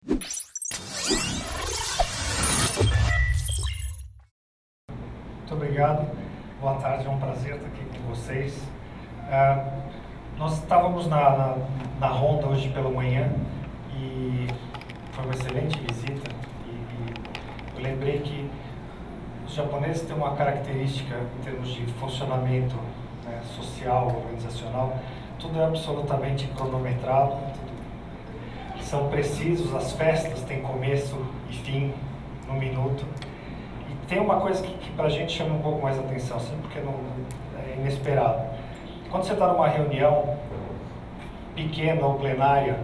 Muito obrigado, boa tarde, é um prazer estar aqui com vocês. Nós estávamos na Honda hoje pela manhã e foi uma excelente visita e eu lembrei que os japoneses têm uma característica em termos de funcionamento, né, social, organizacional, tudo é absolutamente cronometrado, são precisos, as festas têm começo e fim no minuto. E tem uma coisa que para a gente chama um pouco mais a atenção, assim, porque é inesperado. Quando você está numa reunião pequena ou plenária,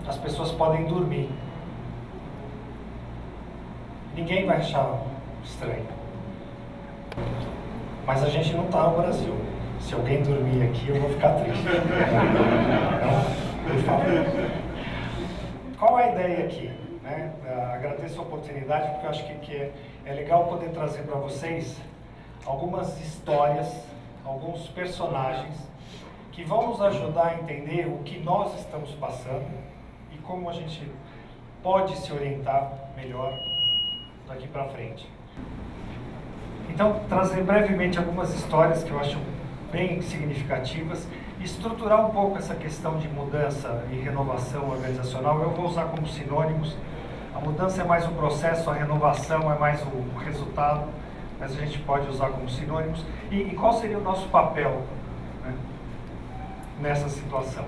as pessoas podem dormir. Ninguém vai achar estranho. Mas a gente não está no Brasil. Se alguém dormir aqui, eu vou ficar triste. Então, por favor. Qual é a ideia aqui? Né? Agradeço a oportunidade, porque eu acho que é legal poder trazer para vocês algumas histórias, alguns personagens que vão nos ajudar a entender o que nós estamos passando e como a gente pode se orientar melhor daqui para frente. Então, trazer brevemente algumas histórias que eu acho bem significativas e estruturar um pouco essa questão de mudança e renovação organizacional. Eu vou usar como sinônimos. A mudança é mais um processo, a renovação é mais o resultado, mas a gente pode usar como sinônimos. E qual seria o nosso papel, né, nessa situação?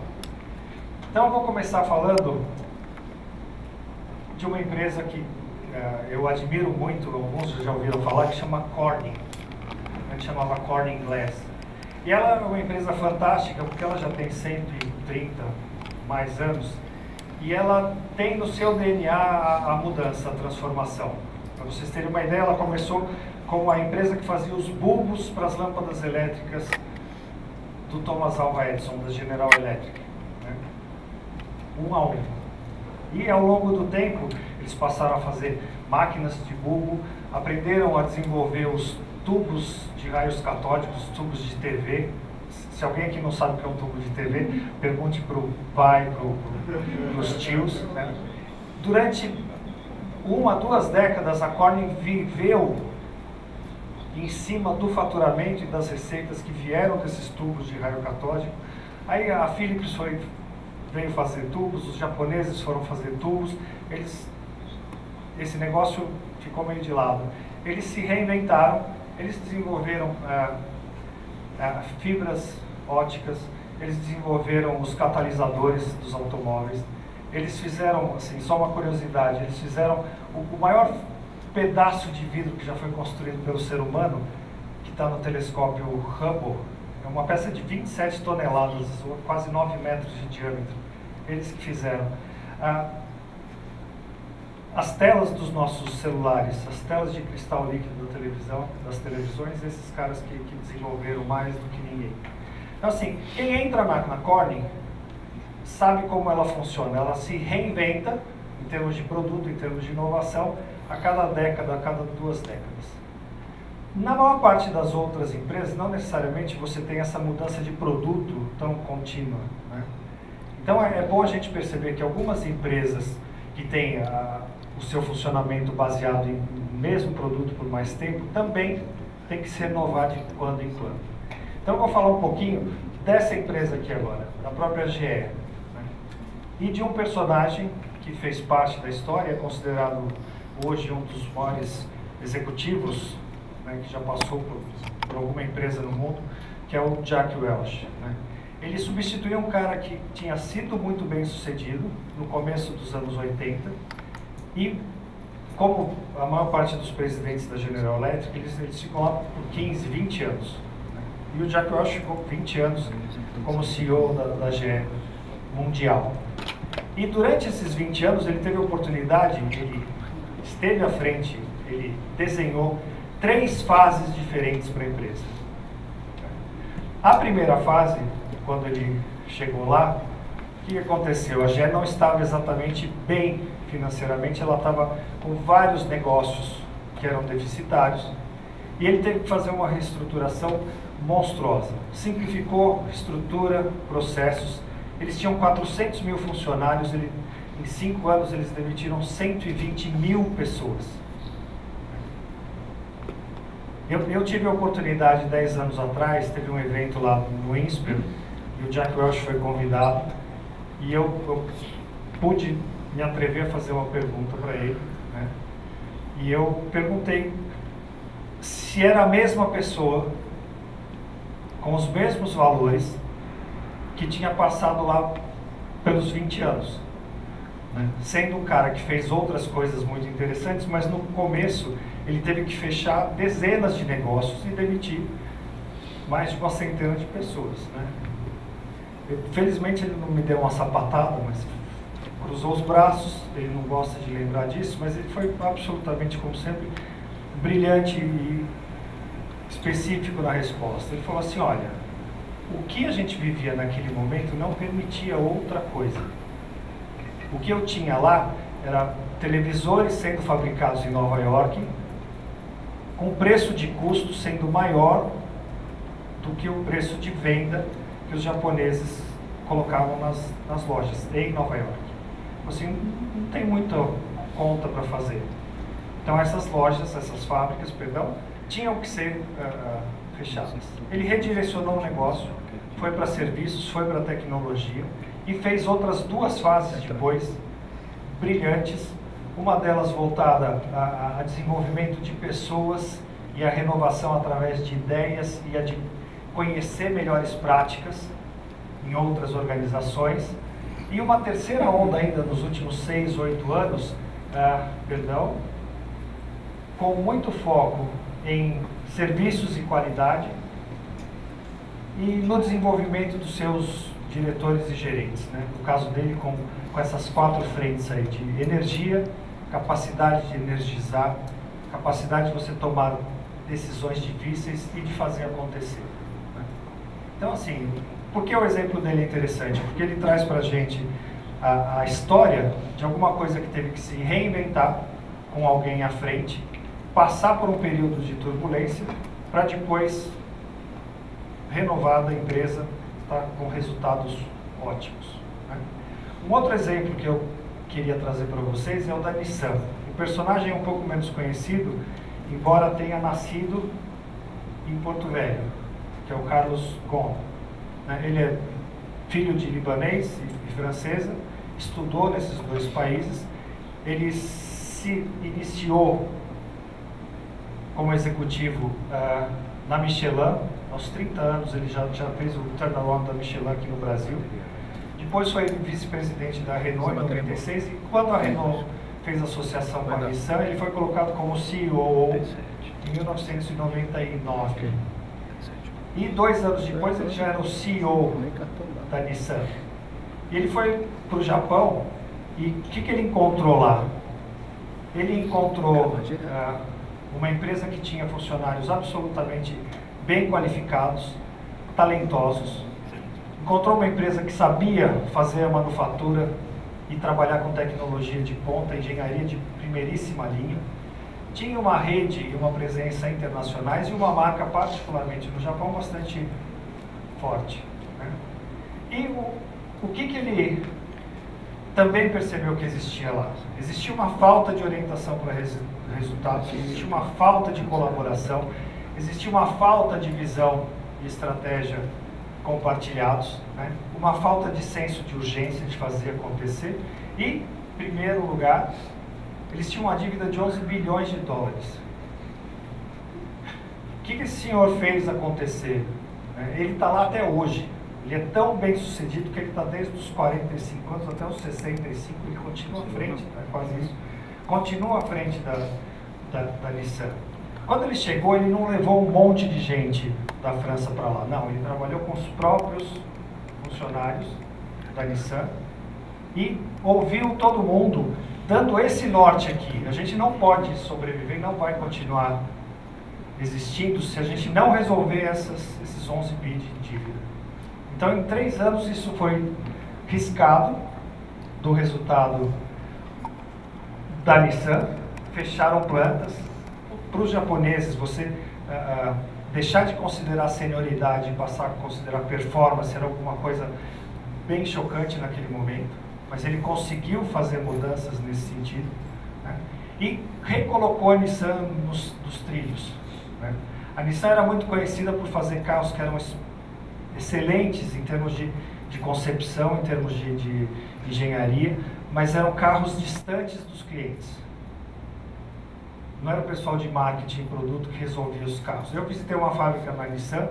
Então eu vou começar falando de uma empresa que eu admiro muito, alguns já ouviram falar, que chama Corning. A gente chamava Corning Glass. E ela é uma empresa fantástica, porque ela já tem 130 mais anos, e ela tem no seu DNA a mudança, a transformação. Para vocês terem uma ideia, ela começou como a empresa que fazia os bulbos para as lâmpadas elétricas do Thomas Alva Edison, da General Electric, né? Um a um. E ao longo do tempo, eles passaram a fazer máquinas de bulbo, aprenderam a desenvolver os tubos de raios catódicos, tubos de TV. Se alguém aqui não sabe o que é um tubo de TV, pergunte para o pai, para os tios, né? Durante 1 a 2 décadas, a Corning viveu em cima do faturamento e das receitas que vieram desses tubos de raio catódico. Aí a Philips veio fazer tubos, os japoneses foram fazer tubos, esse negócio ficou meio de lado. Eles se reinventaram, eles desenvolveram fibras óticas, eles desenvolveram os catalisadores dos automóveis, eles fizeram, assim, só uma curiosidade, eles fizeram o maior pedaço de vidro que já foi construído pelo ser humano, que está no telescópio Hubble, é uma peça de 27 toneladas, quase 9 metros de diâmetro, eles que fizeram. As telas dos nossos celulares, as telas de cristal líquido da televisão, das televisões, esses caras que desenvolveram mais do que ninguém. Então, assim, quem entra na Corning sabe como ela funciona. Ela se reinventa em termos de produto, em termos de inovação, a cada década, a cada 2 décadas. Na maior parte das outras empresas, não necessariamente você tem essa mudança de produto tão contínua, né? Então, é bom a gente perceber que algumas empresas que têm o seu funcionamento baseado em mesmo produto por mais tempo, também tem que se renovar de quando em quando. Então eu vou falar um pouquinho dessa empresa aqui agora, da própria GE, né? E de um personagem que fez parte da história, é considerado hoje um dos maiores executivos, né, que já passou por alguma empresa no mundo, que é o Jack Welch, né? Ele substituiu um cara que tinha sido muito bem sucedido no começo dos anos 80, e como a maior parte dos presidentes da General Electric, eles ficam lá por 15, 20 anos. Né? E o Jack Welch ficou 20 anos como CEO da GE mundial. E durante esses 20 anos ele teve a oportunidade, ele esteve à frente, ele desenhou 3 fases diferentes para a empresa. A primeira fase, quando ele chegou lá, o que aconteceu? A GE não estava exatamente bem financeiramente, ela estava com vários negócios que eram deficitários e ele teve que fazer uma reestruturação monstruosa. Simplificou estrutura, processos. Eles tinham 400 mil funcionários, ele Em 5 anos eles demitiram 120 mil pessoas. Eu tive a oportunidade, 10 anos atrás, teve um evento lá no INSPER, e o Jack Welch foi convidado, e eu pude me atrever a fazer uma pergunta para ele, né? E eu perguntei se era a mesma pessoa, com os mesmos valores, que tinha passado lá pelos 20 anos. Né? Sendo um cara que fez outras coisas muito interessantes, mas no começo ele teve que fechar dezenas de negócios e demitir mais de uma centena de pessoas. Né? Felizmente ele não me deu uma sapatada, mas cruzou os braços, ele não gosta de lembrar disso, mas ele foi absolutamente, como sempre, brilhante e específico na resposta. Ele falou assim, olha, o que a gente vivia naquele momento não permitia outra coisa. O que eu tinha lá era televisores sendo fabricados em Nova York, com preço de custo sendo maior do que o preço de venda que os japoneses colocavam nas lojas em Nova York. Assim, não tem muita conta para fazer. Então essas lojas, essas fábricas, perdão, tinham que ser fechadas. Ele redirecionou o negócio, foi para serviços, foi para tecnologia e fez outras 2 fases depois, brilhantes, uma delas voltada a desenvolvimento de pessoas e a renovação através de ideias e a de conhecer melhores práticas em outras organizações, e uma terceira onda ainda nos últimos 6, 8 anos, com muito foco em serviços e qualidade e no desenvolvimento dos seus diretores e gerentes, né? No caso dele, com essas 4 frentes aí, de energia, capacidade de energizar, capacidade de você tomar decisões difíceis e de fazer acontecer. Né? Então, assim, por que o exemplo dele é interessante? Porque ele traz para a gente a história de alguma coisa que teve que se reinventar com alguém à frente, passar por um período de turbulência, para depois, renovada a empresa, estar com resultados ótimos. Né? Um outro exemplo que eu queria trazer para vocês é o da Nissan. O personagem é um pouco menos conhecido, embora tenha nascido em Porto Velho, que é o Carlos Ghosn. Ele é filho de libanês e francesa, estudou nesses 2 países, ele se iniciou como executivo na Michelin, aos 30 anos ele já fez o turnaround da Michelin aqui no Brasil. Depois foi vice-presidente da Renault em 96, e quando a Renault fez associação com a Nissan, ele foi colocado como CEO em 1999. E 2 anos depois ele já era o CEO da Nissan. E ele foi para o Japão, e o que ele encontrou lá? Ele encontrou uma empresa que tinha funcionários absolutamente bem qualificados, talentosos. Encontrou uma empresa que sabia fazer a manufatura e trabalhar com tecnologia de ponta, engenharia de primeiríssima linha. Tinha uma rede e uma presença internacionais e uma marca, particularmente no Japão, bastante forte. Né? E o que ele também percebeu que existia lá? Existia uma falta de orientação para resultados, existia uma falta de colaboração, existia uma falta de visão e estratégia compartilhados, né? Uma falta de senso de urgência de fazer acontecer e, em primeiro lugar, eles tinham uma dívida de 11 bilhões de dólares. O que esse senhor fez acontecer? Ele está lá até hoje. Ele é tão bem sucedido que ele está desde os 45 anos até os 65, ele continua à frente, quase isso, continua à frente da Nissan. Quando ele chegou, ele não levou um monte de gente da França para lá, não, ele trabalhou com os próprios funcionários da Nissan e ouviu todo mundo, dando esse norte aqui: a gente não pode sobreviver, não vai continuar existindo se a gente não resolver esses 11 bi de dívida. Então, em 3 anos, isso foi riscado do resultado da Nissan, fecharam plantas. Para os japoneses, você deixar de considerar senioridade e passar a considerar performance era alguma coisa bem chocante naquele momento. mas ele conseguiu fazer mudanças nesse sentido, né? E recolocou a Nissan nos trilhos, né? A Nissan era muito conhecida por fazer carros que eram excelentes em termos de concepção, em termos de engenharia, mas eram carros distantes dos clientes. Não era o pessoal de marketing e produto que resolvia os carros. Eu visitei uma fábrica na Nissan,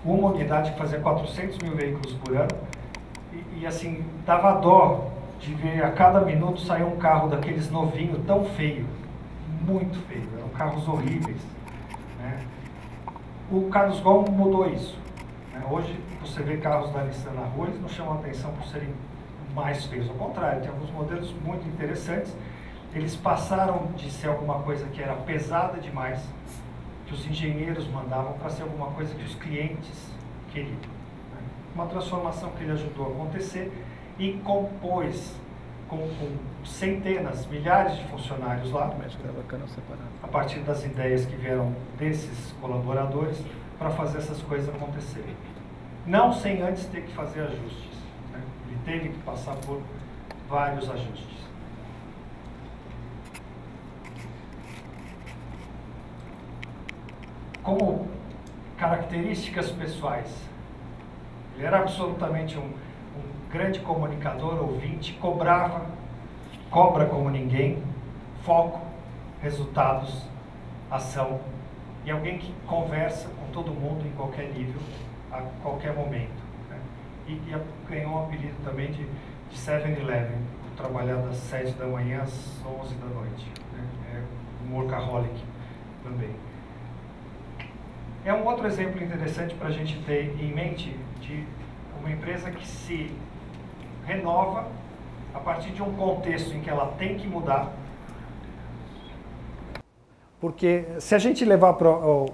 uma unidade que fazia 400 mil veículos por ano, e assim, dava dó de ver a cada minuto sair um carro daqueles novinhos, tão feio, muito feio, eram carros horríveis, né? O Carlos Ghosn mudou isso, né? Hoje você vê carros da Nissan na rua, eles não chamam a atenção por serem mais feios, ao contrário, tem alguns modelos muito interessantes. Eles passaram de ser alguma coisa que era pesada demais, que os engenheiros mandavam, para ser alguma coisa que os clientes queriam, né? Uma transformação que ele ajudou a acontecer e compôs com centenas, milhares de funcionários lá, a partir das ideias que vieram desses colaboradores, para fazer essas coisas acontecerem. Não sem antes ter que fazer ajustes, né? Ele teve que passar por vários ajustes. Como características pessoais, ele era absolutamente um grande comunicador, ouvinte, cobra como ninguém, foco, resultados, ação, e alguém que conversa com todo mundo em qualquer nível, a qualquer momento, né? E ganhou um apelido também de 7-Eleven, por trabalhar das 7 da manhã às 11 da noite, né? É um workaholic também. É um outro exemplo interessante para a gente ter em mente de uma empresa que se renova a partir de um contexto em que ela tem que mudar. Porque se a gente levar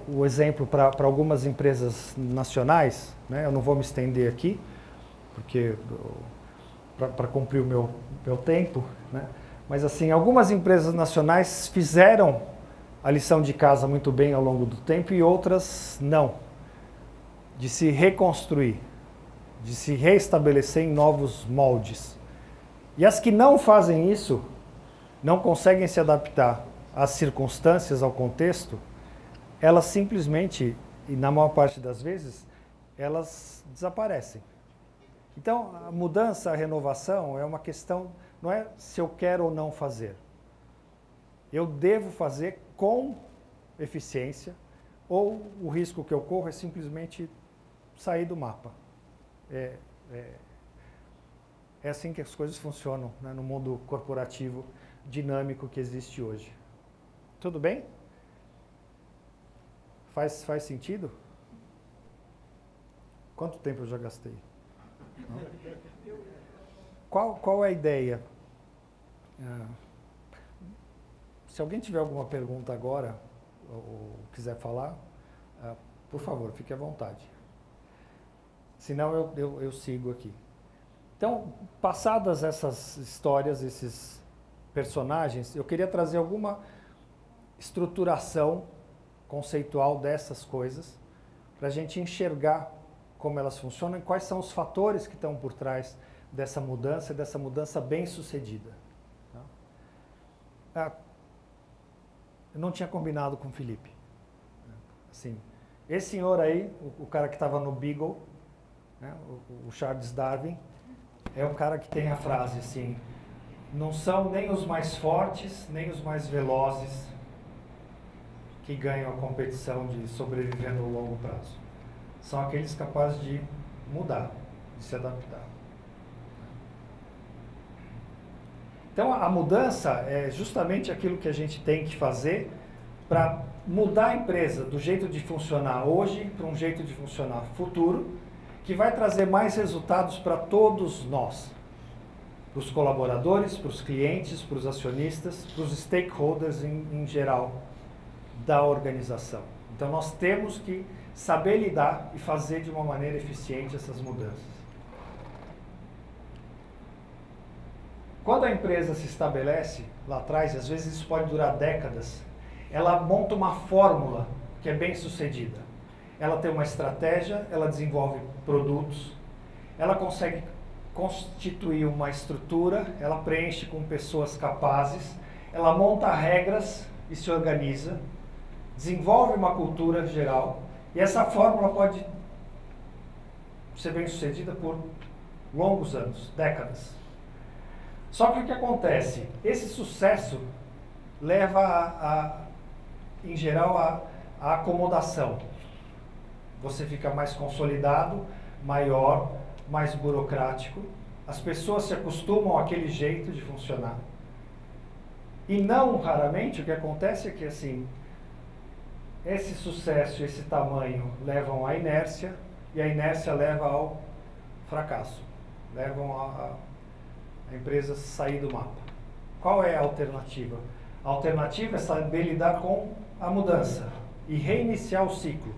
o exemplo para algumas empresas nacionais, né, eu não vou me estender aqui, porque para cumprir o meu tempo, né, mas assim, algumas empresas nacionais fizeram a lição de casa muito bem ao longo do tempo e outras não. De se reconstruir, de se reestabelecer em novos moldes. E as que não fazem isso, não conseguem se adaptar às circunstâncias, ao contexto, elas simplesmente, e na maior parte das vezes, elas desaparecem. Então, a mudança, a renovação é uma questão, não é se eu quero ou não fazer. Eu devo fazer com eficiência, ou o risco que eu corro é simplesmente sair do mapa. É assim que as coisas funcionam, né, no mundo corporativo dinâmico que existe hoje. Tudo bem? Faz sentido? Quanto tempo eu já gastei? Qual é a ideia? Se alguém tiver alguma pergunta agora, ou quiser falar, por favor, fique à vontade. Senão eu sigo aqui. Então, passadas essas histórias, esses personagens, eu queria trazer alguma estruturação conceitual dessas coisas, para a gente enxergar como elas funcionam e quais são os fatores que estão por trás dessa mudança bem sucedida. Eu não tinha combinado com o Felipe. Assim, esse senhor aí, o cara que estava no Beagle, né, o Charles Darwin, é o cara que tem a frase assim: não são nem os mais fortes, nem os mais velozes que ganham a competição de sobreviver no longo prazo. São aqueles capazes de mudar, de se adaptar. Então, a mudança é justamente aquilo que a gente tem que fazer para mudar a empresa do jeito de funcionar hoje para um jeito de funcionar futuro, que vai trazer mais resultados para todos nós, para os colaboradores, para os clientes, para os acionistas, para os stakeholders em geral da organização. Então, nós temos que saber lidar e fazer de uma maneira eficiente essas mudanças. Quando a empresa se estabelece lá atrás, às vezes isso pode durar décadas, ela monta uma fórmula que é bem sucedida. Ela tem uma estratégia, ela desenvolve produtos, ela consegue constituir uma estrutura, ela preenche com pessoas capazes, ela monta regras e se organiza, desenvolve uma cultura geral, e essa fórmula pode ser bem sucedida por longos anos, décadas. Só que o que acontece? Esse sucesso leva, em geral, a acomodação. Você fica mais consolidado, maior, mais burocrático. As pessoas se acostumam àquele jeito de funcionar. E não raramente o que acontece é que assim, esse sucesso, esse tamanho levam à inércia, e a inércia leva ao fracasso. Levam a empresa sair do mapa. Qual é a alternativa? A alternativa é saber lidar com a mudança e reiniciar o ciclo.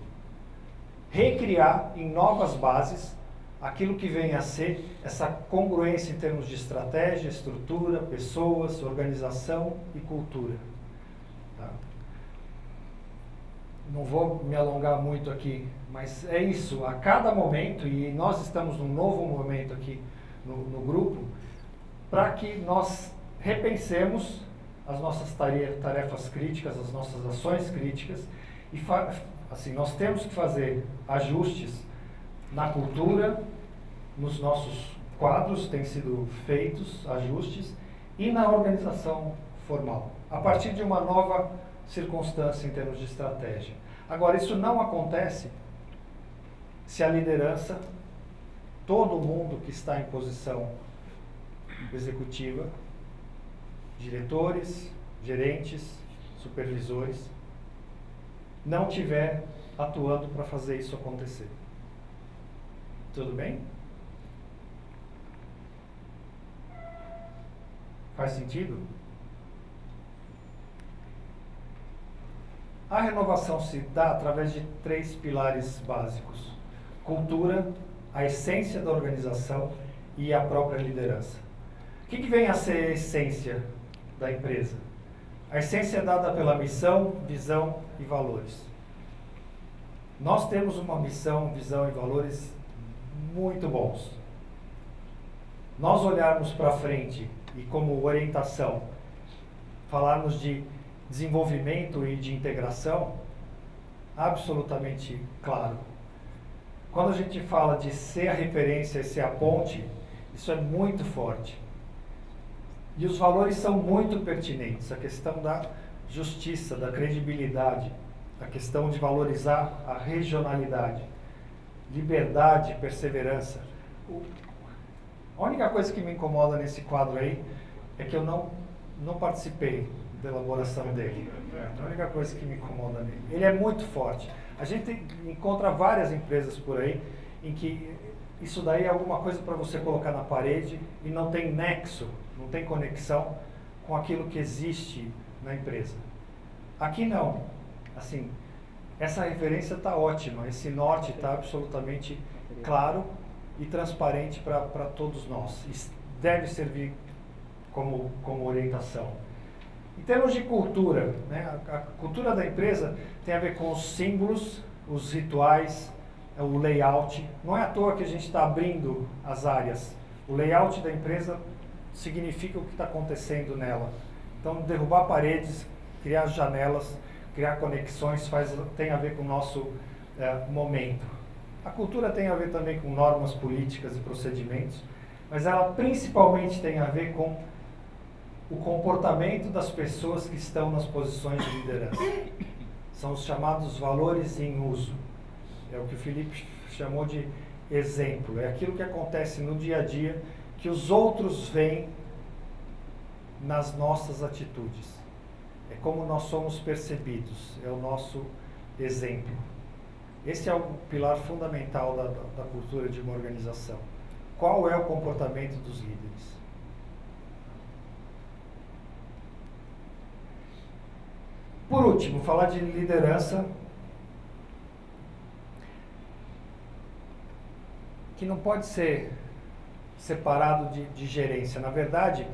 Recriar em novas bases aquilo que vem a ser essa congruência em termos de estratégia, estrutura, pessoas, organização e cultura. Tá? Não vou me alongar muito aqui, mas é isso. A cada momento, e nós estamos num novo momento aqui no grupo, para que nós repensemos as nossas tarefas críticas, as nossas ações críticas, e assim, nós temos que fazer ajustes na cultura, nos nossos quadros têm sido feitos ajustes, e na organização formal, a partir de uma nova circunstância em termos de estratégia. Agora, isso não acontece se a liderança, todo mundo que está em posição executiva, diretores, gerentes, supervisores, não tiver atuando para fazer isso acontecer. Tudo bem? Faz sentido? A renovação se dá através de 3 pilares básicos: cultura, a essência da organização e a própria liderança. O que vem a ser a essência da empresa? A essência é dada pela missão, visão e valores. Nós temos uma missão, visão e valores muito bons. Nós olharmos para frente e como orientação, falarmos de desenvolvimento e de integração, absolutamente claro. Quando a gente fala de ser a referência e ser a ponte, isso é muito forte. E os valores são muito pertinentes. A questão da justiça, da credibilidade, a questão de valorizar a regionalidade, liberdade, perseverança. A única coisa que me incomoda nesse quadro aí é que eu não participei da elaboração dele. É a única coisa que me incomoda nele. Ele é muito forte. A gente encontra várias empresas por aí em que isso daí é alguma coisa para você colocar na parede e não tem nexo, não tem conexão com aquilo que existe na empresa. Aqui não. Assim, essa referência está ótima, esse norte está absolutamente claro e transparente para todos nós. Isso deve servir como orientação. Em termos de cultura, né, a cultura da empresa tem a ver com os símbolos, os rituais, o layout. Não é à toa que a gente está abrindo as áreas. O layout da empresa significa o que está acontecendo nela. Então, derrubar paredes, criar janelas, criar conexões tem a ver com o nosso momento. A cultura tem a ver também com normas políticas e procedimentos, mas ela principalmente tem a ver com o comportamento das pessoas que estão nas posições de liderança. São os chamados valores em uso. É o que o Felipe chamou de exemplo. É aquilo que acontece no dia a dia, que os outros veem nas nossas atitudes. É como nós somos percebidos, é o nosso exemplo. Esse é o pilar fundamental da cultura de uma organização. Qual é o comportamento dos líderes? Por último, falar de liderança, que não pode ser separado de gerência. Na verdade,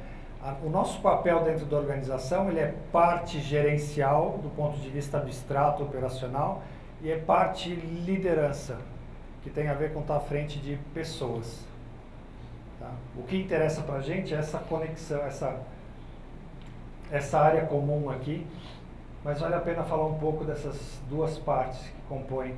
o nosso papel dentro da organização ele é parte gerencial, do ponto de vista abstrato, operacional, e é parte liderança, que tem a ver com estar à frente de pessoas. Tá? O que interessa para a gente é essa conexão, essa área comum aqui, mas vale a pena falar um pouco dessas duas partes que compõem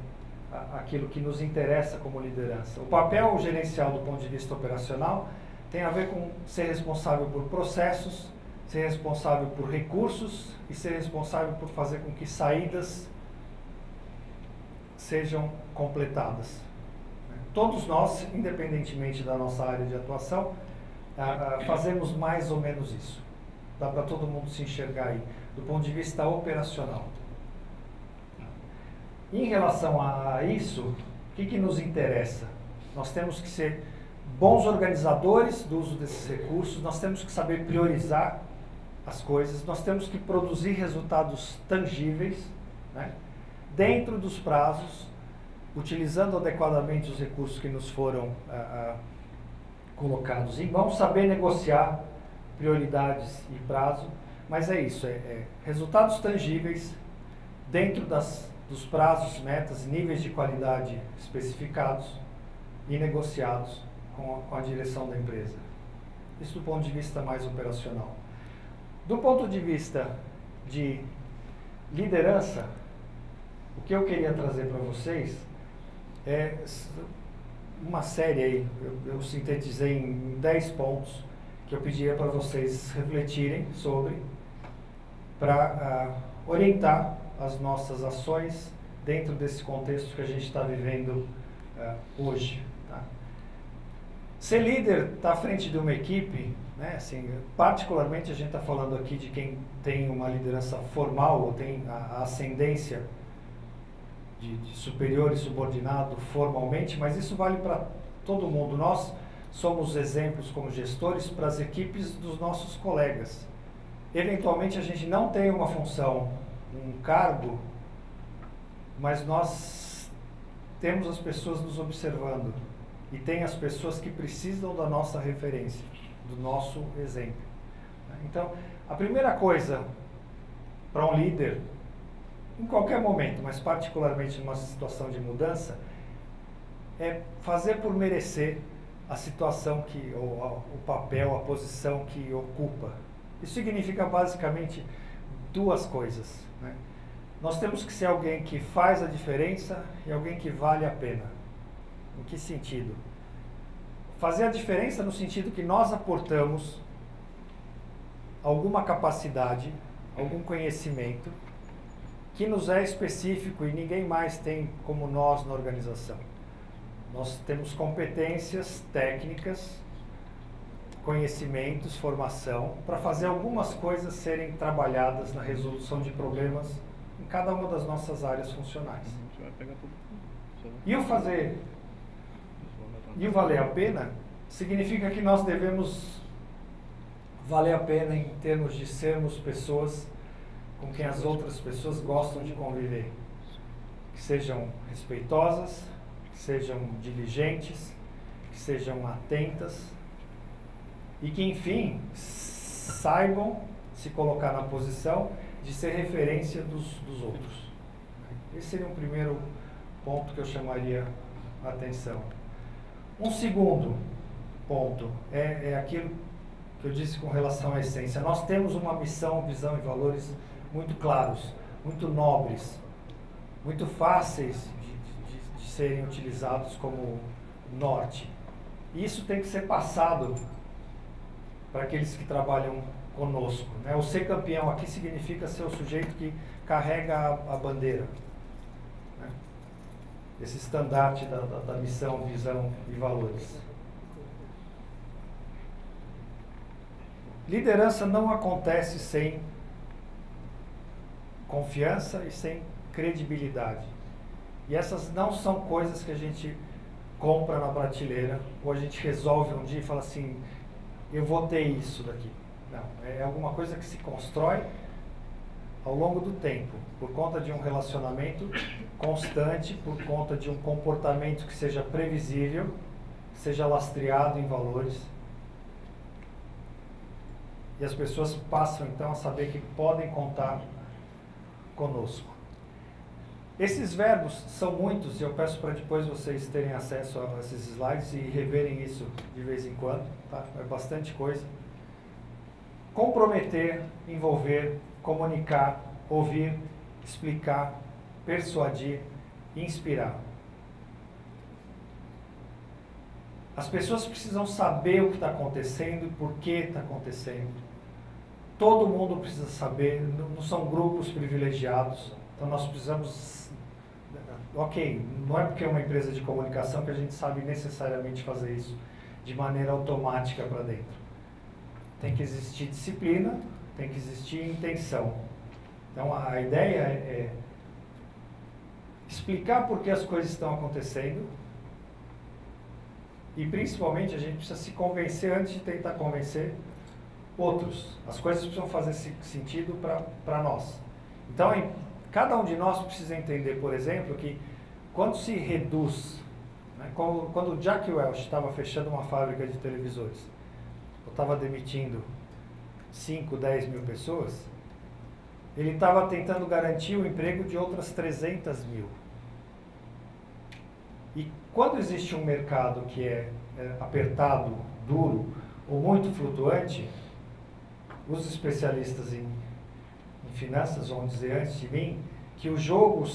aquilo que nos interessa como liderança. O papel gerencial do ponto de vista operacional tem a ver com ser responsável por processos, ser responsável por recursos e ser responsável por fazer com que saídas sejam completadas. Todos nós, independentemente da nossa área de atuação, fazemos mais ou menos isso. Dá para todo mundo se enxergar aí, do ponto de vista operacional. Em relação a isso, o que nos interessa? Nós temos que ser bons organizadores do uso desses recursos, nós temos que saber priorizar as coisas, nós temos que produzir resultados tangíveis, né, dentro dos prazos, utilizando adequadamente os recursos que nos foram colocados em mão, saber negociar prioridades e prazo, mas é isso, resultados tangíveis dentro dos prazos, metas, níveis de qualidade especificados e negociados com a direção da empresa. Isso do ponto de vista mais operacional. Do ponto de vista de liderança, o que eu queria trazer para vocês é uma série aí, eu sintetizei em 10 pontos que eu pedia para vocês refletirem sobre, para orientar as nossas ações dentro desse contexto que a gente está vivendo hoje. Tá? Ser líder está à frente de uma equipe, né, assim, particularmente a gente está falando aqui de quem tem uma liderança formal ou tem a ascendência de superior e subordinado formalmente, mas isso vale para todo mundo. Nós somos exemplos como gestores para as equipes dos nossos colegas. Eventualmente a gente não tem uma função, um cargo, mas nós temos as pessoas nos observando e tem as pessoas que precisam da nossa referência, do nosso exemplo. Então, a primeira coisa para um líder, em qualquer momento, mas particularmente numa situação de mudança, é fazer por merecer a situação o papel, a posição que ocupa. Isso significa basicamente duas coisas, né? Nós temos que ser alguém que faz a diferença e alguém que vale a pena. Em que sentido? Fazer a diferença no sentido que nós aportamos alguma capacidade, algum conhecimento que nos é específico e ninguém mais tem como nós na organização. Nós temos competências técnicas, conhecimentos, formação, para fazer algumas coisas serem trabalhadas na resolução de problemas em cada uma das nossas áreas funcionais. E o valer a pena significa que nós devemos valer a pena em termos de sermos pessoas com quem as outras pessoas gostam de conviver, que sejam respeitosas, que sejam diligentes, que sejam atentas e que, enfim, saibam se colocar na posição de ser referência dos outros. Esse seria um primeiro ponto que eu chamaria a atenção. Um segundo ponto é aquilo que eu disse com relação à essência. Nós temos uma missão, visão e valores muito claros, muito nobres, muito fáceis de serem utilizados como norte. E isso tem que ser passado para aqueles que trabalham conosco, né? O ser campeão aqui significa ser o sujeito que carrega a bandeira, né? Esse estandarte da missão, visão e valores. Liderança não acontece sem confiança e sem credibilidade. E essas não são coisas que a gente compra na prateleira ou a gente resolve um dia e fala assim, eu vou ter isso daqui. Não, é alguma coisa que se constrói ao longo do tempo, por conta de um relacionamento constante, por conta de um comportamento que seja previsível, seja lastreado em valores. E as pessoas passam então a saber que podem contar conosco. Esses verbos são muitos, e eu peço para depois vocês terem acesso a esses slides e reverem isso de vez em quando, tá? É bastante coisa. Comprometer, envolver, comunicar, ouvir, explicar, persuadir, inspirar. As pessoas precisam saber o que está acontecendo e por que está acontecendo. Todo mundo precisa saber, não são grupos privilegiados, então nós precisamos... Ok, não é porque é uma empresa de comunicação que a gente sabe necessariamente fazer isso de maneira automática para dentro. Tem que existir disciplina, tem que existir intenção. Então a ideia é explicar por que as coisas estão acontecendo e principalmente a gente precisa se convencer antes de tentar convencer outros. As coisas precisam fazer sentido para nós. Então cada um de nós precisa entender, por exemplo, que quando se reduz, né, quando o Jack Welch estava fechando uma fábrica de televisores, ou estava demitindo 5, 10 mil pessoas, ele estava tentando garantir o emprego de outras 300 mil. E quando existe um mercado que é apertado, duro ou muito flutuante, os especialistas em finanças vão dizer antes de mim que o jogo,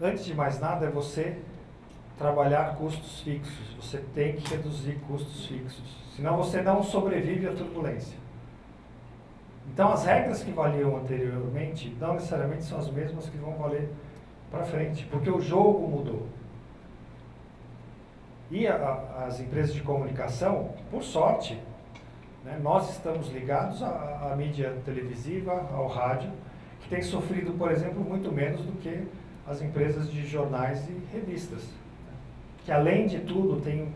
antes de mais nada, é você trabalhar custos fixos. Você tem que reduzir custos fixos, senão você não sobrevive à turbulência. Então as regras que valiam anteriormente não necessariamente são as mesmas que vão valer para frente, porque o jogo mudou. E as empresas de comunicação, por sorte, né, nós estamos ligados à mídia televisiva, ao rádio, que tem sofrido, por exemplo, muito menos do que as empresas de jornais e revistas, né, que além de tudo tem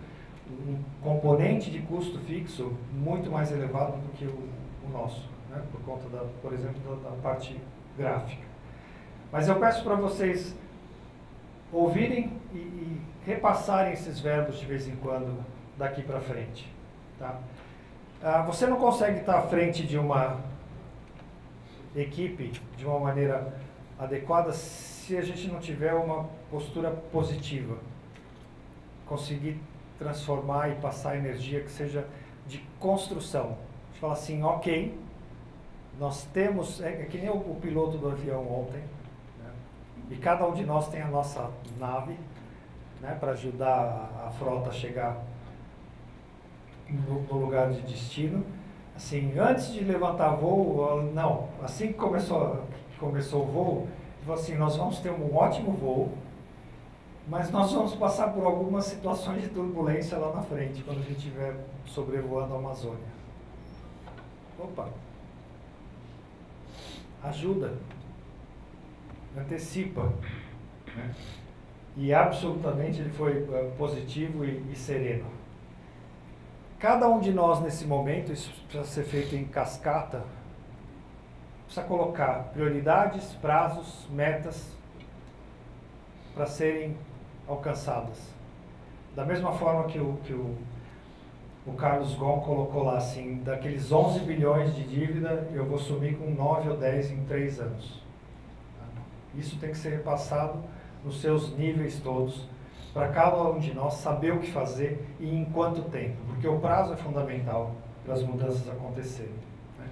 um componente de custo fixo muito mais elevado do que o nosso, né, por conta, por exemplo, da parte gráfica. Mas eu peço para vocês ouvirem e repassarem esses verbos de vez em quando daqui para frente. Tá? Você não consegue estar à frente de uma equipe de uma maneira adequada se a gente não tiver uma postura positiva. Conseguir transformar e passar energia que seja de construção. A gente fala assim, ok, nós temos, é que nem o piloto do avião ontem, né? E cada um de nós tem a nossa nave, né, para ajudar a frota a chegar no lugar de destino. Assim, antes de levantar voo, não, assim que começou o voo, falou assim, nós vamos ter um ótimo voo, mas nós vamos passar por algumas situações de turbulência lá na frente, quando a gente estiver sobrevoando a Amazônia. Opa! Ajuda, antecipa, né? E absolutamente ele foi positivo e sereno. Cada um de nós nesse momento, isso precisa ser feito em cascata, precisa colocar prioridades, prazos, metas para serem alcançadas. Da mesma forma que o Carlos Ghosn colocou lá, assim, daqueles 11 bilhões de dívida, eu vou sumir com 9 ou 10 em 3 anos. Isso tem que ser repassado nos seus níveis todos, para cada um de nós saber o que fazer e em quanto tempo, porque o prazo é fundamental para as mudanças acontecerem. Né?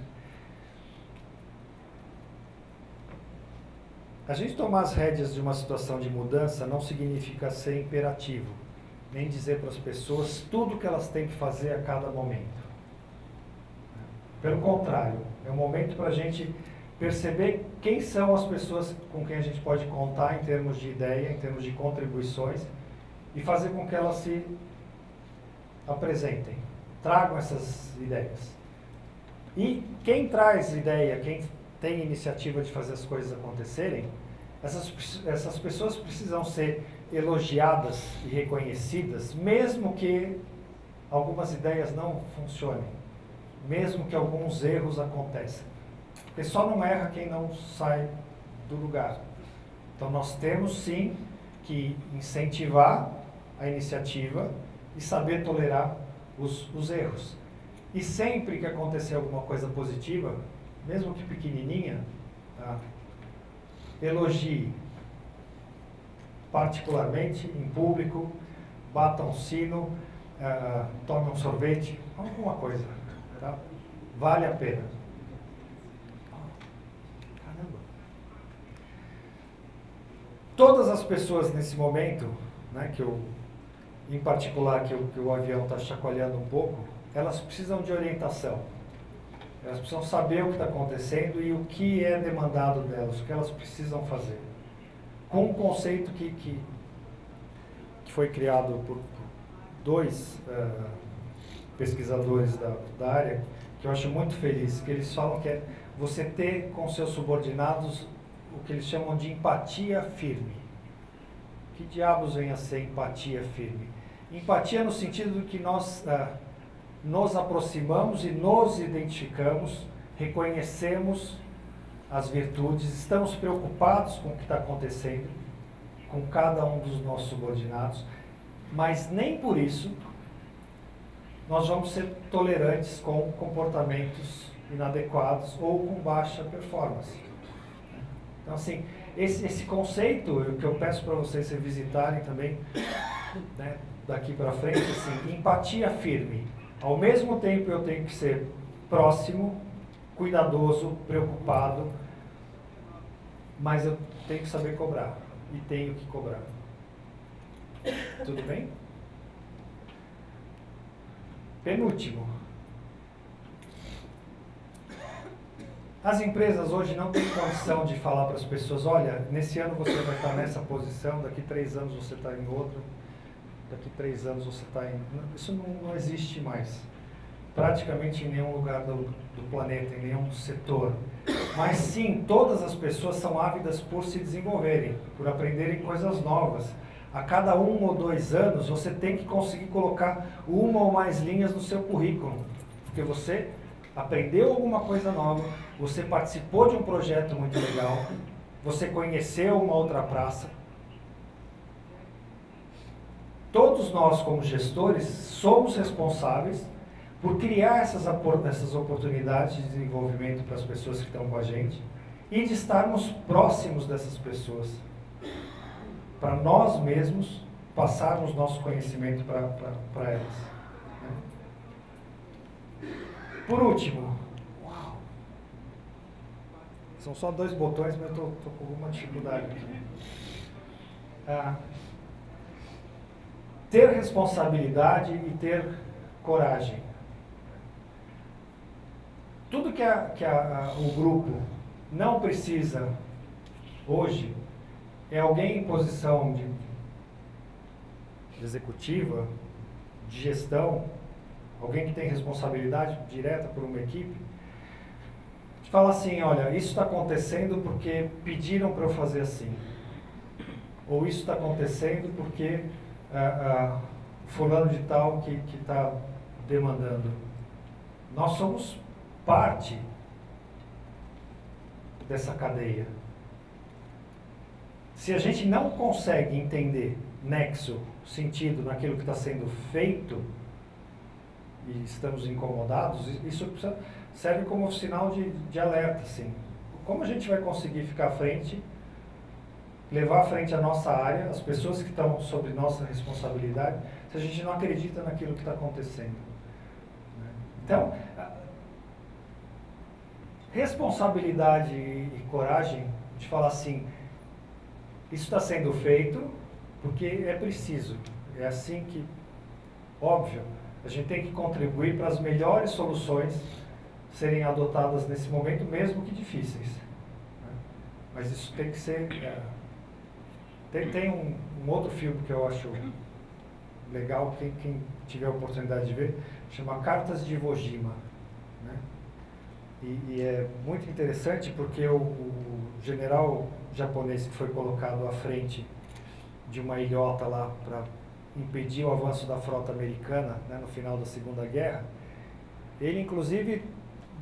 A gente tomar as rédeas de uma situação de mudança não significa ser imperativo, nem dizer para as pessoas tudo o que elas têm que fazer a cada momento. Pelo contrário, é um momento para a gente perceber quem são as pessoas com quem a gente pode contar em termos de ideia, em termos de contribuições, e fazer com que elas se apresentem, tragam essas ideias. E quem traz ideia, quem tem iniciativa de fazer as coisas acontecerem, essas pessoas precisam ser elogiadas e reconhecidas, mesmo que algumas ideias não funcionem, mesmo que alguns erros aconteçam. Porque só não erra quem não sai do lugar. Então nós temos sim que incentivar a iniciativa e saber tolerar os erros. E sempre que acontecer alguma coisa positiva, mesmo que pequenininha, tá, elogie, particularmente, em público, bata um sino, tome um sorvete, alguma coisa. Tá? Vale a pena. Caramba. Todas as pessoas nesse momento, né, em particular que o avião está chacoalhando um pouco, elas precisam de orientação. Elas precisam saber o que está acontecendo e o que é demandado delas, o que elas precisam fazer. Com um conceito que foi criado por dois pesquisadores da área, que eu acho muito feliz, que eles falam que é você ter com seus subordinados o que eles chamam de empatia firme. Que diabos vem a ser empatia firme? Empatia no sentido de que nós nos aproximamos e nos identificamos, reconhecemos as virtudes, estamos preocupados com o que está acontecendo, com cada um dos nossos subordinados, mas nem por isso nós vamos ser tolerantes com comportamentos inadequados ou com baixa performance. Então, assim, esse conceito que eu peço para vocês revisitarem também, né, daqui para frente, assim, empatia firme. Ao mesmo tempo eu tenho que ser próximo, cuidadoso, preocupado, mas eu tenho que saber cobrar e tenho que cobrar. Tudo bem? Penúltimo. As empresas hoje não têm condição de falar para as pessoas, olha, nesse ano você vai estar nessa posição, daqui 3 anos você está em outro, daqui 3 anos você está em... Isso não existe mais. Praticamente em nenhum lugar do planeta, em nenhum setor. Mas sim, todas as pessoas são ávidas por se desenvolverem, por aprenderem coisas novas. A cada 1 ou 2 anos, você tem que conseguir colocar 1 ou mais linhas no seu currículo. Porque você aprendeu alguma coisa nova, você participou de um projeto muito legal, você conheceu uma outra praça. Todos nós, como gestores, somos responsáveis por criar essas oportunidades de desenvolvimento para as pessoas que estão com a gente e de estarmos próximos dessas pessoas, para nós mesmos passarmos nosso conhecimento para elas. Por último, são só 2 botões, mas eu estou com alguma dificuldade aqui. Ter responsabilidade e ter coragem. Tudo que o grupo não precisa hoje é alguém em posição de executiva, de gestão, alguém que tem responsabilidade direta por uma equipe, fala assim, olha, isso está acontecendo porque pediram para eu fazer assim. Ou isso está acontecendo porque fulano de tal que está demandando. Nós somos parte dessa cadeia. Se a gente não consegue entender nexo, sentido naquilo que está sendo feito e estamos incomodados, isso serve como sinal de alerta, assim. Como a gente vai conseguir ficar à frente, levar à frente a nossa área, as pessoas que estão sob nossa responsabilidade, se a gente não acredita naquilo que está acontecendo? Então, responsabilidade e coragem de falar assim, isso está sendo feito porque é preciso. É assim que, óbvio, a gente tem que contribuir para as melhores soluções serem adotadas nesse momento, mesmo que difíceis. Mas isso tem que ser... Tem um outro filme que eu acho legal, quem tiver a oportunidade de ver, chama Cartas de Iwo Jima. Né? E é muito interessante porque o general japonês que foi colocado à frente de uma ilhota lá para impedir o avanço da frota americana, né, no final da Segunda Guerra, ele inclusive,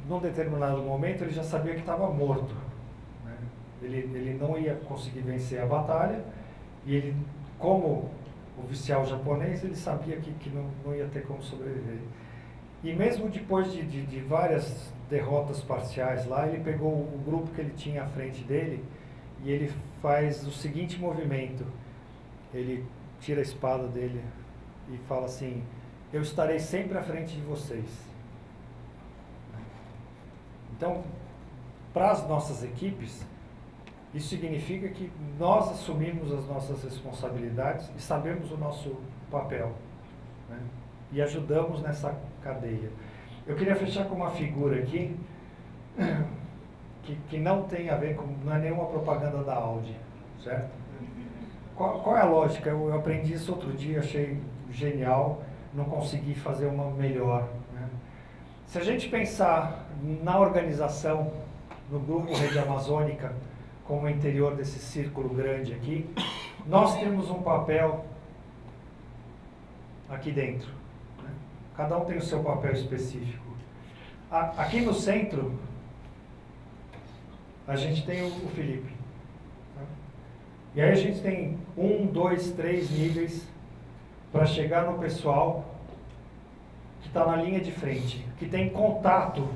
num determinado momento, ele já sabia que estava morto. Né? Ele não ia conseguir vencer a batalha e ele, como oficial japonês, ele sabia que não ia ter como sobreviver. E mesmo depois de várias derrotas parciais lá, ele pegou o grupo que ele tinha à frente dele e ele faz o seguinte movimento. ele tira a espada dele e fala assim: eu estarei sempre à frente de vocês. Então, para as nossas equipes, isso significa que nós assumimos as nossas responsabilidades e sabemos o nosso papel, né? E ajudamos nessa cadeia. Eu queria fechar com uma figura aqui que não tem a ver com, não é nenhuma propaganda da Audi, certo? Qual é a lógica? Eu aprendi isso outro dia, achei genial, não consegui fazer uma melhor, né? Se a gente pensar na organização, no grupo Rede Amazônica, como o interior desse círculo grande aqui, nós temos um papel aqui dentro, né? Cada um tem o seu papel específico. Aqui no centro, a gente tem o Felipe, né? E aí a gente tem 1, 2, 3 níveis para chegar no pessoal que está na linha de frente, que tem contato,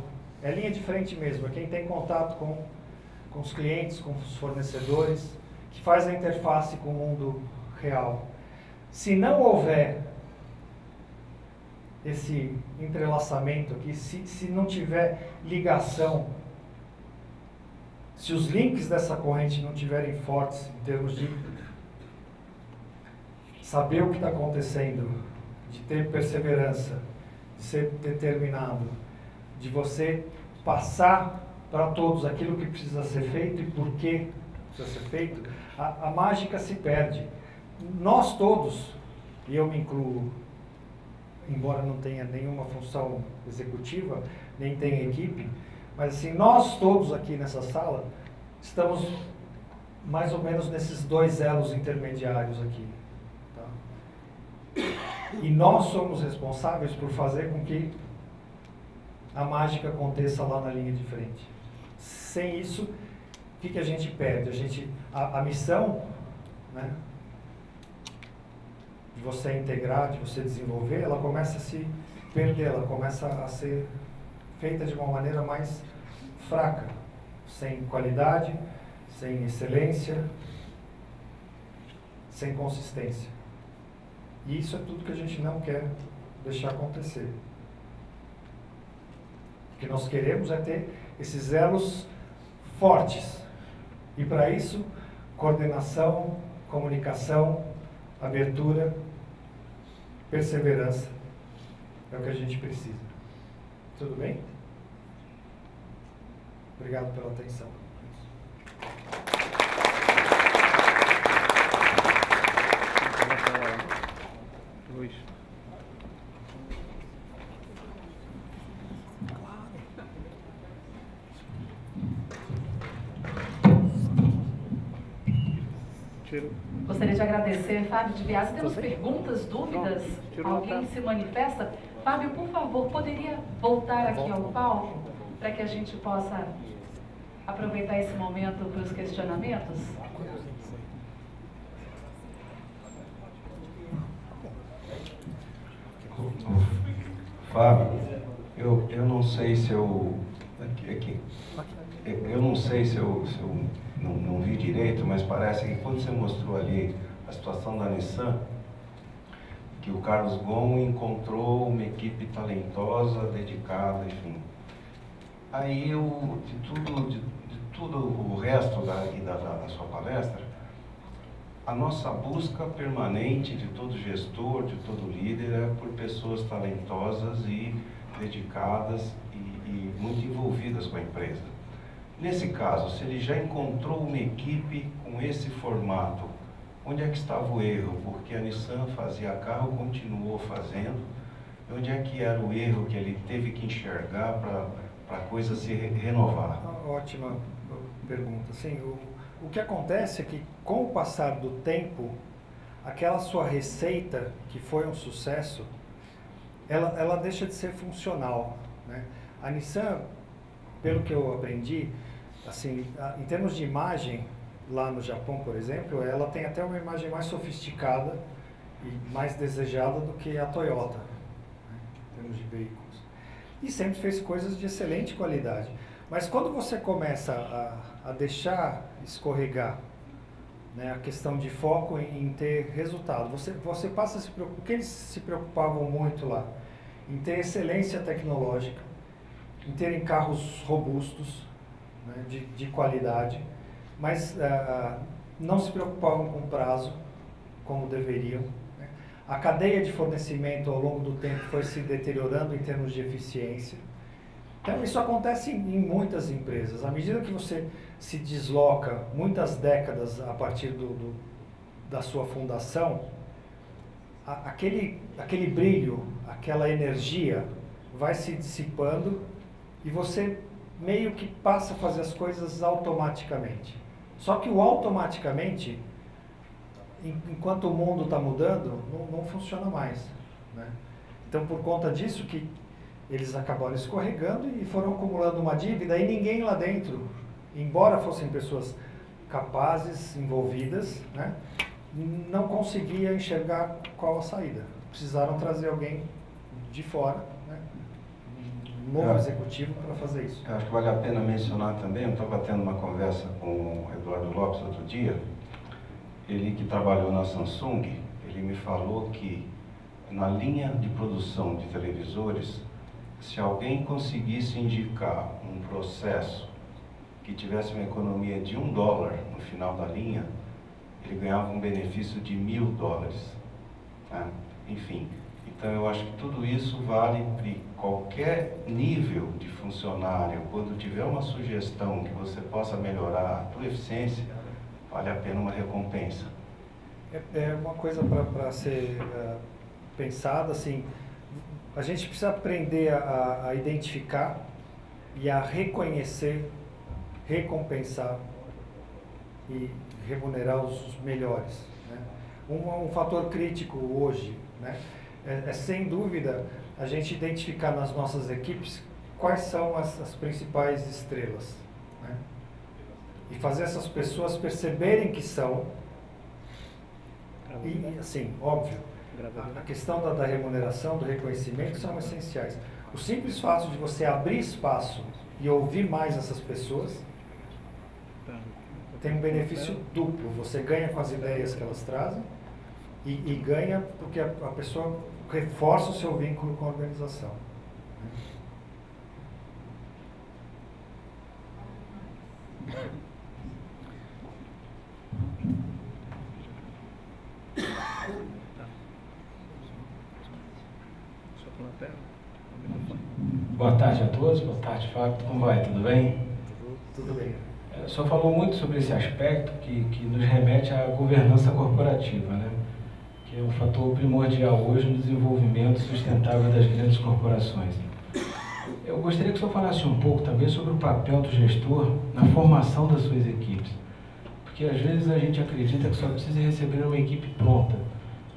é linha de frente mesmo, é quem tem contato com os clientes, com os fornecedores, que faz a interface com o mundo real. Se não houver esse entrelaçamento aqui, se não tiver ligação, se os links dessa corrente não estiverem fortes em termos de saber o que está acontecendo, de ter perseverança, de ser determinado, de você passar para todos aquilo que precisa ser feito e por que precisa ser feito, a mágica se perde. Nós todos, e eu me incluo, embora não tenha nenhuma função executiva, nem tenha equipe, mas assim, nós todos aqui nessa sala estamos mais ou menos nesses 2 elos intermediários aqui, tá? E nós somos responsáveis por fazer com que a mágica aconteça lá na linha de frente. Sem isso, o que a gente perde? A missão, né, de você integrar, de você desenvolver, ela começa a se perder, ela começa a ser feita de uma maneira mais fraca, sem qualidade, sem excelência, sem consistência. E isso é tudo que a gente não quer deixar acontecer. O que nós queremos é ter esses elos fortes. E para isso, coordenação, comunicação, abertura, perseverança é o que a gente precisa. Tudo bem? Obrigado pela atenção. Luiz. Gostaria de agradecer, Fábio de Biasi. Temos perguntas, dúvidas? Alguém se manifesta? Fábio, por favor, poderia voltar aqui ao palco para que a gente possa aproveitar esse momento para os questionamentos? Fábio, eu não sei se eu não vi direito, mas parece que quando você mostrou ali a situação da Nissan, que o Carlos Gon encontrou uma equipe talentosa, dedicada, enfim. Aí de tudo o resto da sua palestra, a nossa busca permanente de todo gestor, de todo líder, é por pessoas talentosas e dedicadas e muito envolvidas com a empresa. Nesse caso, se ele já encontrou uma equipe com esse formato, onde é que estava o erro? Porque a Nissan fazia carro, continuou fazendo. Onde é que era o erro que ele teve que enxergar para a coisa se renovar? Ótima pergunta. Sim, o que acontece é que, com o passar do tempo, aquela sua receita, que foi um sucesso, ela deixa de ser funcional, né? A Nissan, pelo que eu aprendi, assim, em termos de imagem, lá no Japão, por exemplo, ela tem até uma imagem mais sofisticada e mais desejada do que a Toyota, né, em termos de veículos. E sempre fez coisas de excelente qualidade. Mas quando você começa a deixar escorregar né, a questão de foco em ter resultado. Você passa a se preocupar, porque eles se preocupavam muito lá, em ter excelência tecnológica, em terem carros robustos, né, de qualidade, mas não se preocupavam com prazo, como deveriam. Né. A cadeia de fornecimento ao longo do tempo foi se deteriorando em termos de eficiência. Então, isso acontece em muitas empresas. À medida que você se desloca muitas décadas a partir da sua fundação, aquele brilho, aquela energia vai se dissipando e você meio que passa a fazer as coisas automaticamente. Só que o automaticamente, enquanto o mundo está mudando, não funciona mais, né? Então, por conta disso que eles acabaram escorregando e foram acumulando uma dívida, e ninguém lá dentro, embora fossem pessoas capazes, envolvidas, né, não conseguia enxergar qual a saída. Precisaram trazer alguém de fora, né, um novo executivo para fazer isso. Eu acho que vale a pena mencionar também, eu estava tendo uma conversa com o Eduardo Lopes outro dia, ele que trabalhou na Samsung, ele me falou que na linha de produção de televisores, se alguém conseguisse indicar um processo que tivesse uma economia de $1 no final da linha, ele ganhava um benefício de $1.000. Né? Enfim, então eu acho que tudo isso vale para qualquer nível de funcionário. Quando tiver uma sugestão que você possa melhorar a tua eficiência, vale a pena uma recompensa. É uma coisa para ser pensada, assim, a gente precisa aprender a identificar e a reconhecer, recompensar e remunerar os melhores, né? Um fator crítico hoje, né, é sem dúvida a gente identificar nas nossas equipes quais são as principais estrelas, né? E fazer essas pessoas perceberem que são, e assim, óbvio, a questão da remuneração, do reconhecimento são essenciais. O simples fato de você abrir espaço e ouvir mais essas pessoas tem um benefício duplo. Você ganha com as ideias que elas trazem e ganha porque a pessoa reforça o seu vínculo com a organização. Boa tarde a todos, boa tarde, Fábio, como vai? Tudo bem? Tudo bem. O senhor falou muito sobre esse aspecto que nos remete à governança corporativa, né? Que é um fator primordial hoje no desenvolvimento sustentável das grandes corporações. Eu gostaria que o senhor falasse um pouco também sobre o papel do gestor na formação das suas equipes, porque às vezes a gente acredita que só precisa receber uma equipe pronta,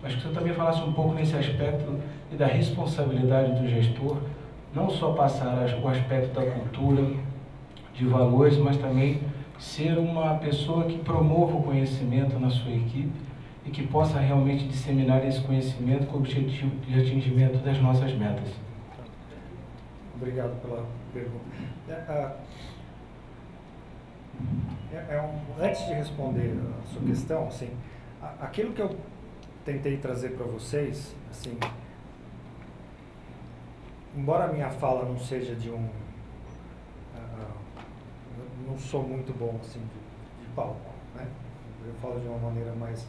mas que o senhor também falasse um pouco nesse aspecto e da responsabilidade do gestor, não só passar o aspecto da cultura, de valores, mas também ser uma pessoa que promova o conhecimento na sua equipe e que possa realmente disseminar esse conhecimento com o objetivo de atingimento das nossas metas. Obrigado pela pergunta. Antes de responder a sua questão, assim, aquilo que eu tentei trazer para vocês, assim, embora a minha fala não seja de eu não sou muito bom assim de palco, né? Eu falo de uma maneira mais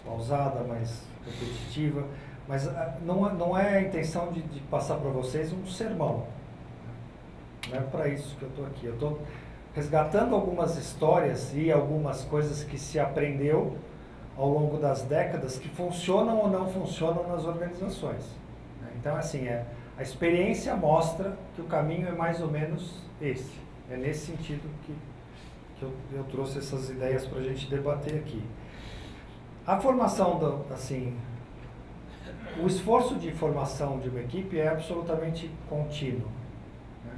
pausada, mais repetitiva, mas não é a intenção de passar para vocês um sermão. Não é para isso que eu estou aqui. Eu estou resgatando algumas histórias e algumas coisas que se aprendeu ao longo das décadas que funcionam ou não funcionam nas organizações. Então, assim, a experiência mostra que o caminho é mais ou menos esse. É nesse sentido que eu trouxe essas ideias para a gente debater aqui. A formação, assim, o esforço de formação de uma equipe é absolutamente contínuo, né?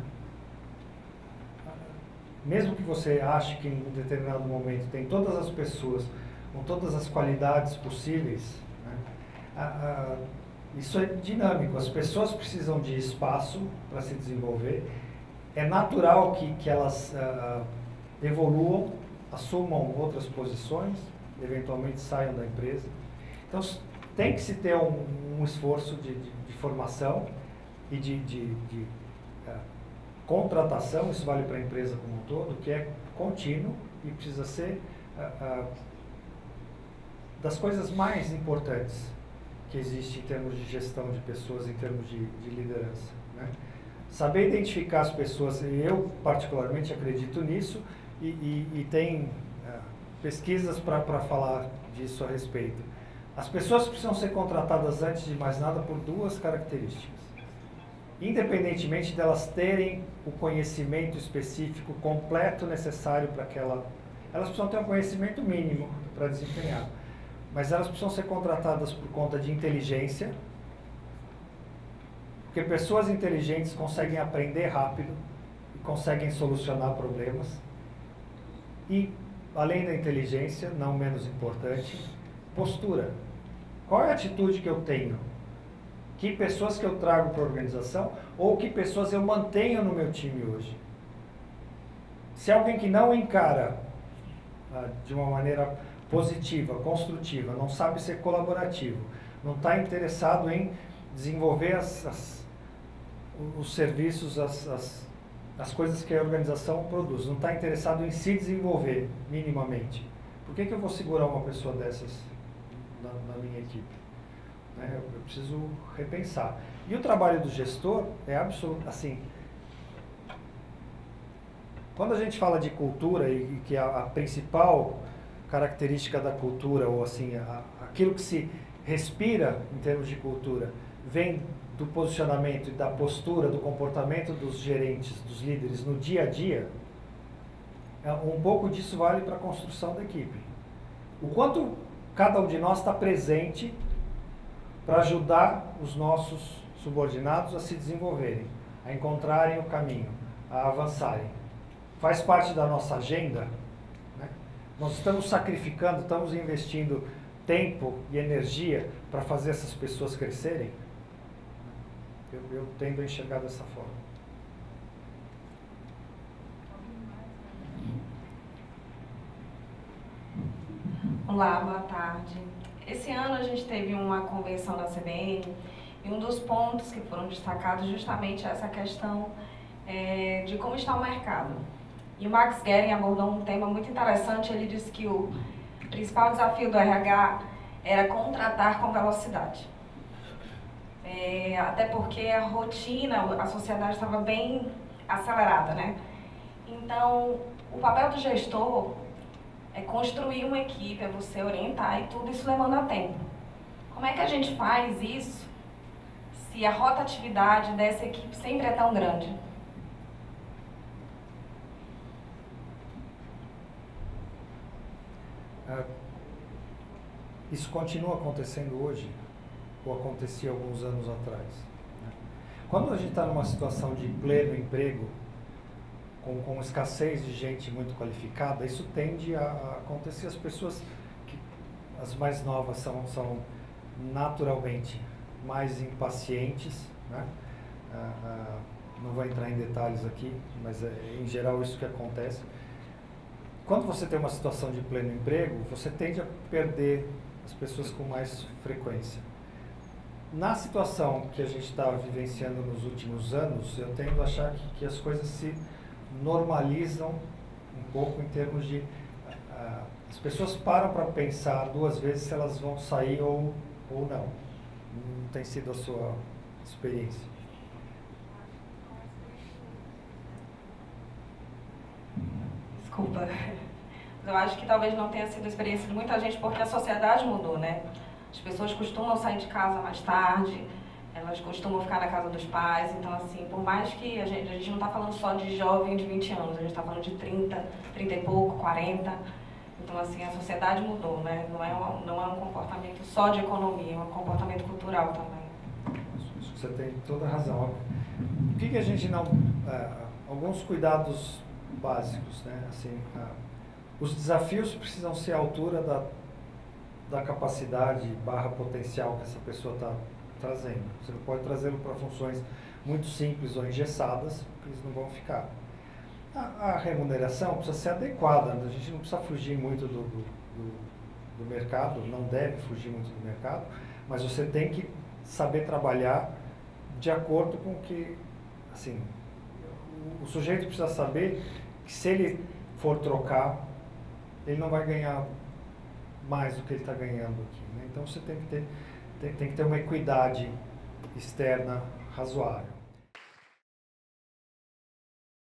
Mesmo que você ache que em um determinado momento tem todas as pessoas com todas as qualidades possíveis, né? Isso é dinâmico. As pessoas precisam de espaço para se desenvolver. É natural que elas evoluam, assumam outras posições, eventualmente saiam da empresa. Então, tem que se ter um esforço de formação e de contratação, isso vale para a empresa como um todo, que é contínuo e precisa ser das coisas mais importantes que existe em termos de gestão de pessoas, em termos de liderança, né? Saber identificar as pessoas, e eu particularmente acredito nisso, e tem pesquisas para falar disso a respeito. As pessoas precisam ser contratadas, antes de mais nada, por duas características. Independentemente delas terem o conhecimento específico completo necessário para aquela... Elas precisam ter um conhecimento mínimo para desempenhar. Mas elas precisam ser contratadas por conta de inteligência, porque pessoas inteligentes conseguem aprender rápido e conseguem solucionar problemas. E, além da inteligência, não menos importante, postura. Qual é a atitude que eu tenho? Que pessoas que eu trago para a organização ou que pessoas eu mantenho no meu time hoje? Se é alguém que não encara de uma maneira positiva, construtiva, não sabe ser colaborativo, não está interessado em desenvolver os serviços, as coisas que a organização produz, não está interessado em se desenvolver minimamente, por que eu vou segurar uma pessoa dessas na minha equipe? Eu preciso repensar. E o trabalho do gestor é absoluto, assim, quando a gente fala de cultura e que a principal característica da cultura, ou assim, aquilo que se respira em termos de cultura, vem do posicionamento e da postura, do comportamento dos gerentes, dos líderes no dia a dia, um pouco disso vale para a construção da equipe. O quanto cada um de nós está presente para ajudar os nossos subordinados a se desenvolverem, a encontrarem o caminho, a avançarem. Faz parte da nossa agenda, né? Nós estamos sacrificando, estamos investindo tempo e energia para fazer essas pessoas crescerem. Eu tendo a enxergar dessa forma. Olá, boa tarde. Esse ano a gente teve uma convenção da CBN e um dos pontos que foram destacados justamente é essa questão de como está o mercado. E o Max Guerin abordou um tema muito interessante. Ele disse que o principal desafio do RH era contratar com velocidade. Até porque a rotina, a sociedade estava bem acelerada, né? Então, o papel do gestor é construir uma equipe, é você orientar, e tudo isso demanda tempo. Como é que a gente faz isso se a rotatividade dessa equipe sempre é tão grande? Isso continua acontecendo hoje, ou acontecia alguns anos atrás, né? Quando a gente está numa situação de pleno emprego, com escassez de gente muito qualificada, isso tende a acontecer. As pessoas, as mais novas, são naturalmente mais impacientes, né? Não vou entrar em detalhes aqui, mas em geral isso que acontece. Quando você tem uma situação de pleno emprego, você tende a perder as pessoas com mais frequência. Na situação que a gente está vivenciando nos últimos anos, eu tendo a achar que as coisas se normalizam um pouco em termos de... as pessoas param para pensar duas vezes se elas vão sair ou não. Não tem sido a sua experiência. Desculpa. Eu acho que talvez não tenha sido a experiência de muita gente porque a sociedade mudou, né? As pessoas costumam sair de casa mais tarde, elas costumam ficar na casa dos pais, então assim, por mais que a gente não está falando só de jovem de 20 anos, a gente está falando de 30 e pouco, 40, então assim, a sociedade mudou, né? Não é um comportamento só de economia, é um comportamento cultural também. Você tem toda a razão. O que a gente não... alguns cuidados básicos, né? Assim, os desafios precisam ser à altura da capacidade / potencial que essa pessoa está trazendo. Você não pode trazê-lo para funções muito simples ou engessadas, porque eles não vão ficar. A remuneração precisa ser adequada, a gente não precisa fugir muito do mercado, não deve fugir muito do mercado, mas você tem que saber trabalhar de acordo com o que, assim, o sujeito precisa saber que se ele for trocar, ele não vai ganhar mais do que ele está ganhando aqui, né? Então você tem que ter uma equidade externa razoável.